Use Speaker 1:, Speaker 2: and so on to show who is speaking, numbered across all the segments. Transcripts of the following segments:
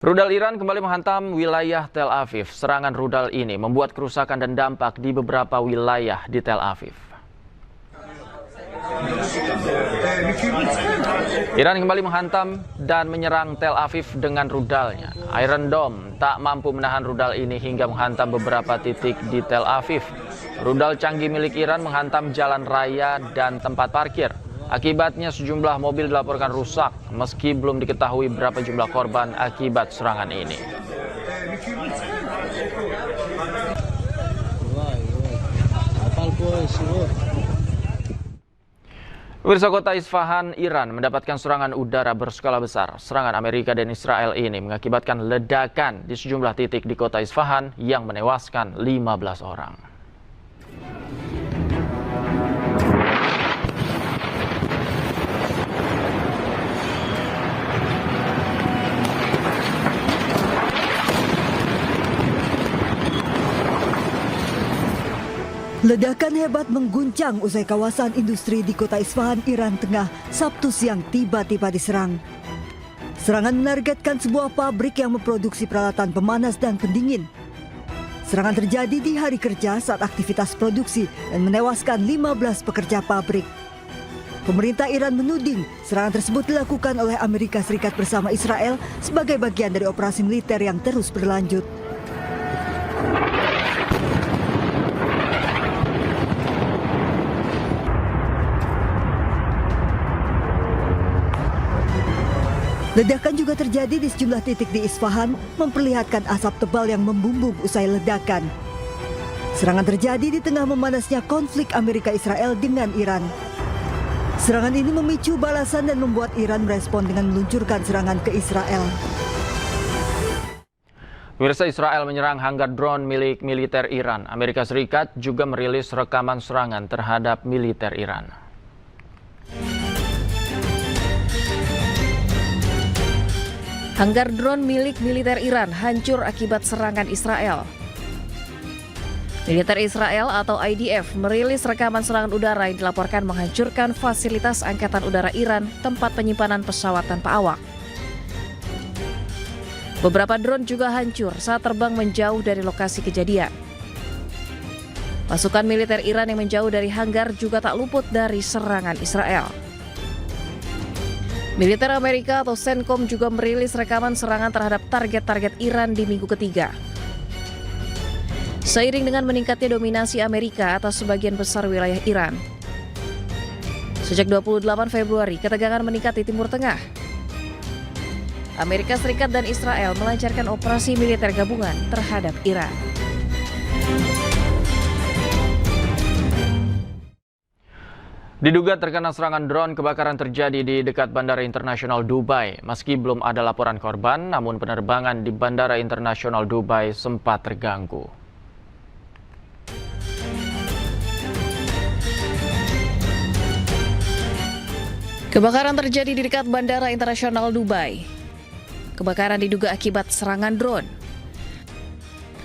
Speaker 1: Rudal Iran kembali menghantam wilayah Tel Aviv. Serangan rudal ini membuat kerusakan dan dampak di beberapa wilayah di Tel Aviv. Iran kembali menghantam dan menyerang Tel Aviv dengan rudalnya. Iron Dome tak mampu menahan rudal ini hingga menghantam beberapa titik di Tel Aviv. Rudal canggih milik Iran menghantam jalan raya dan tempat parkir. Akibatnya sejumlah mobil dilaporkan rusak, meski belum diketahui berapa jumlah korban akibat serangan ini. Pemirsa, kota Isfahan, Iran mendapatkan serangan udara berskala besar. Serangan Amerika dan Israel ini mengakibatkan ledakan di sejumlah titik di kota Isfahan yang menewaskan 15 orang.
Speaker 2: Ledakan hebat mengguncang usai kawasan industri di kota Isfahan, Iran Tengah, Sabtu siang tiba-tiba diserang. Serangan menargetkan sebuah pabrik yang memproduksi peralatan pemanas dan pendingin. Serangan terjadi di hari kerja saat aktivitas produksi dan menewaskan 15 pekerja pabrik. Pemerintah Iran menuding serangan tersebut dilakukan oleh Amerika Serikat bersama Israel sebagai bagian dari operasi militer yang terus berlanjut. Ledakan juga terjadi di sejumlah titik di Isfahan, memperlihatkan asap tebal yang membumbung usai ledakan. Serangan terjadi di tengah memanasnya konflik Amerika-Israel dengan Iran. Serangan ini memicu balasan dan membuat Iran merespon dengan meluncurkan serangan ke Israel.
Speaker 1: Pemirsa, Israel menyerang hanggar drone milik militer Iran. Amerika Serikat juga merilis rekaman serangan terhadap militer Iran.
Speaker 3: Hanggar drone milik militer Iran hancur akibat serangan Israel. Militer Israel atau IDF merilis rekaman serangan udara yang dilaporkan menghancurkan fasilitas Angkatan Udara Iran, tempat penyimpanan pesawat tanpa awak. Beberapa drone juga hancur saat terbang menjauh dari lokasi kejadian. Pasukan militer Iran yang menjauh dari hanggar juga tak luput dari serangan Israel. Militer Amerika atau CENTCOM juga merilis rekaman serangan terhadap target-target Iran di minggu ketiga. Seiring dengan meningkatnya dominasi Amerika atas sebagian besar wilayah Iran. Sejak 28 Februari, ketegangan meningkat di Timur Tengah. Amerika Serikat dan Israel melancarkan operasi militer gabungan terhadap Iran.
Speaker 1: Diduga terkena serangan drone, kebakaran terjadi di dekat Bandara Internasional Dubai. Meski belum ada laporan korban, namun penerbangan di Bandara Internasional Dubai sempat terganggu.
Speaker 3: Kebakaran terjadi di dekat Bandara Internasional Dubai. Kebakaran diduga akibat serangan drone.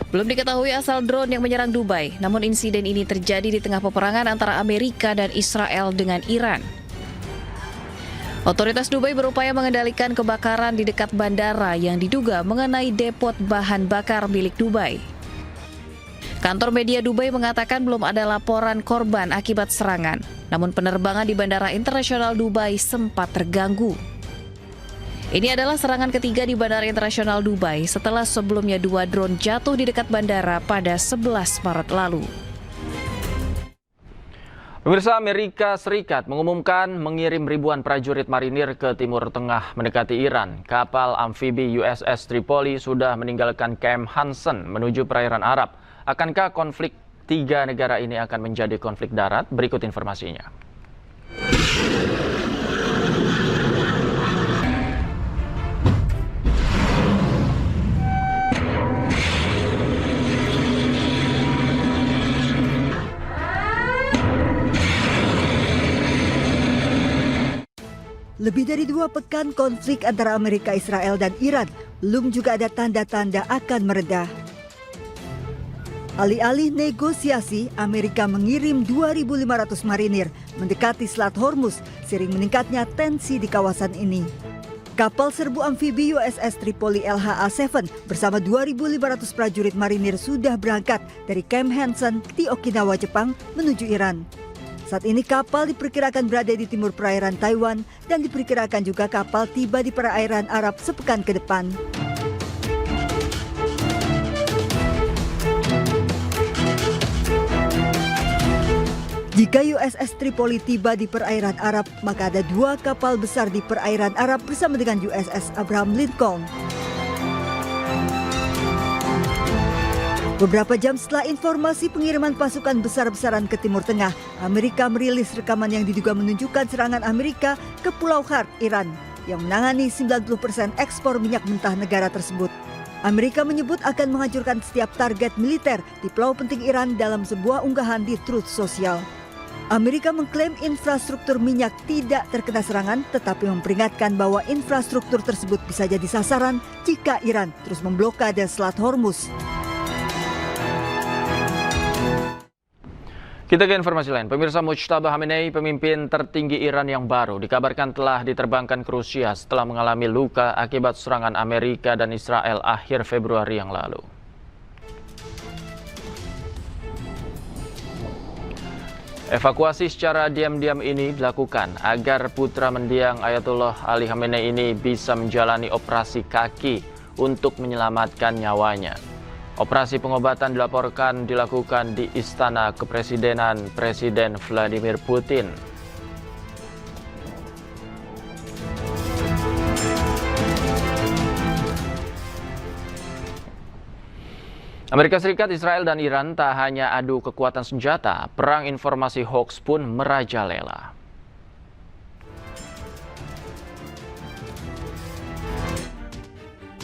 Speaker 3: Belum diketahui asal drone yang menyerang Dubai, namun insiden ini terjadi di tengah peperangan antara Amerika dan Israel dengan Iran. Otoritas Dubai berupaya mengendalikan kebakaran di dekat bandara yang diduga mengenai depot bahan bakar milik Dubai. Kantor media Dubai mengatakan belum ada laporan korban akibat serangan, namun penerbangan di Bandara Internasional Dubai sempat terganggu. Ini adalah serangan ketiga di Bandara Internasional Dubai setelah sebelumnya 2 drone jatuh di dekat bandara pada 11 Maret lalu.
Speaker 1: Pemirsa, Amerika Serikat mengumumkan mengirim ribuan prajurit marinir ke Timur Tengah mendekati Iran. Kapal amfibi USS Tripoli sudah meninggalkan Camp Hansen menuju perairan Arab. Akankah konflik 3 negara ini akan menjadi konflik darat? Berikut informasinya.
Speaker 2: Lebih dari 2 pekan konflik antara Amerika, Israel, dan Iran belum juga ada tanda-tanda akan mereda. Alih-alih negosiasi, Amerika mengirim 2.500 marinir mendekati Selat Hormuz, seiring meningkatnya tensi di kawasan ini. Kapal serbu amfibi USS Tripoli LHA-7 bersama 2.500 prajurit marinir sudah berangkat dari Camp Hansen di Okinawa, Jepang menuju Iran. Saat ini kapal diperkirakan berada di timur perairan Taiwan dan diperkirakan juga kapal tiba di perairan Arab sepekan ke depan. Jika USS Tripoli tiba di perairan Arab, maka ada 2 kapal besar di perairan Arab bersama dengan USS Abraham Lincoln. Beberapa jam setelah informasi pengiriman pasukan besar-besaran ke Timur Tengah, Amerika merilis rekaman yang diduga menunjukkan serangan Amerika ke Pulau Khark, Iran, yang menangani 90% ekspor minyak mentah negara tersebut. Amerika menyebut akan menghancurkan setiap target militer di pulau penting Iran dalam sebuah unggahan di Truth Social. Amerika mengklaim infrastruktur minyak tidak terkena serangan, tetapi memperingatkan bahwa infrastruktur tersebut bisa jadi sasaran jika Iran terus memblokade Selat Hormuz.
Speaker 1: Kita ke informasi lain. Pemirsa, Mujtaba Khamenei, pemimpin tertinggi Iran yang baru, dikabarkan telah diterbangkan ke Rusia setelah mengalami luka akibat serangan Amerika dan Israel akhir Februari yang lalu. Evakuasi secara diam-diam ini dilakukan agar putra mendiang Ayatollah Ali Khamenei ini bisa menjalani operasi kaki untuk menyelamatkan nyawanya. Operasi pengobatan dilaporkan dilakukan di Istana Kepresidenan Presiden Vladimir Putin. Amerika Serikat, Israel, dan Iran tak hanya adu kekuatan senjata, perang informasi hoax pun merajalela.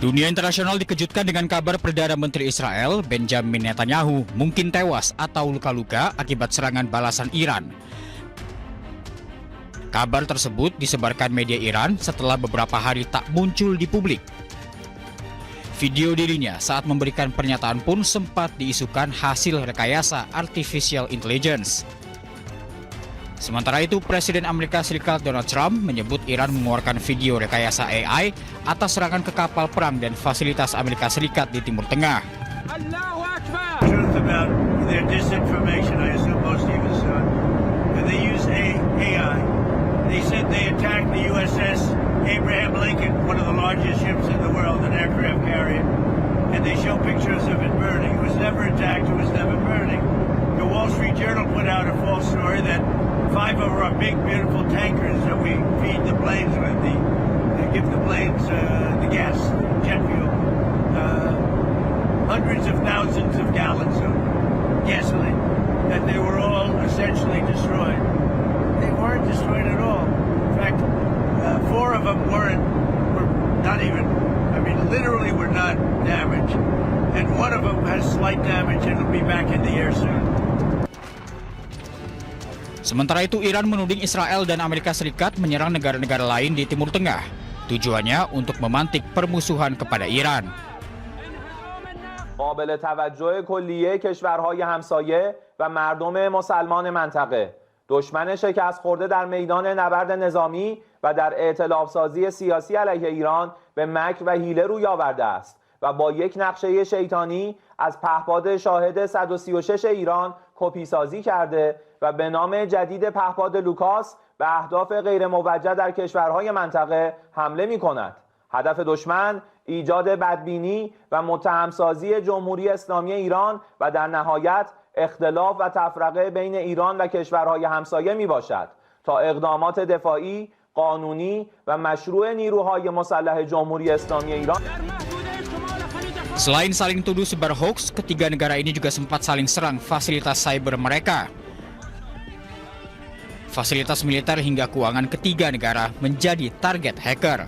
Speaker 4: Dunia internasional dikejutkan dengan kabar Perdana Menteri Israel, Benjamin Netanyahu, mungkin tewas atau luka-luka akibat serangan balasan Iran. Kabar tersebut disebarkan media Iran setelah beberapa hari tak muncul di publik. Video dirinya saat memberikan pernyataan pun sempat diisukan hasil rekayasa artificial intelligence. Sementara itu, Presiden Amerika Serikat Donald Trump menyebut Iran mengeluarkan video rekayasa AI atas serangan ke kapal perang dan fasilitas Amerika Serikat di Timur Tengah.
Speaker 5: Truth about their disinformation, I assume most of you saw. They use AI. They said they attacked the USS Abraham Lincoln, one of the largest ships in the world, an aircraft carrier, and they show pictures of it burning. It was never attacked, it was never burning. The Wall Street Journal put out a false story that 5 of our big, beautiful tankers that we feed the planes with, give the planes the gas, jet fuel, hundreds of thousands of gallons of gasoline, that they were all essentially destroyed. They weren't destroyed at all. In fact, 4 of them were not even, literally were not damaged. And 1 of them has slight damage and will be back in the air soon.
Speaker 4: Sementara itu, Iran menuding Israel dan Amerika Serikat menyerang negara-negara lain di Timur Tengah. Tujuannya untuk memantik permusuhan kepada Iran.
Speaker 6: قابل توجه کلیه کشورهای همسایه و مردم مسلمان منطقه دشمن شکست خورده در میدان نبرد نظامی و در ائتلاف سازی سیاسی علیه ایران به مکر و حیله روی آورده است و با یک نقشه شیطانی از پهپاد شاهد 136 ایران کپی سازی کرده و به نام جدید پهپاد لوکاس به اهداف غیر موجه در کشورهای منطقه حمله می‌کند. هدف دشمن ایجاد بدبینی و متهمسازی جمهوری اسلامی ایران و در نهایت اختلاف و تفرقه بین ایران و کشورهای همسایه می باشد تا اقدامات دفاعی، قانونی و مشروع نیروهای مسلح جمهوری اسلامی ایران.
Speaker 4: Selain saling tuduh sebar hoax, ketiga negara ini juga sempat saling serang fasilitas cyber mereka. Fasilitas militer hingga keuangan ketiga negara menjadi target hacker.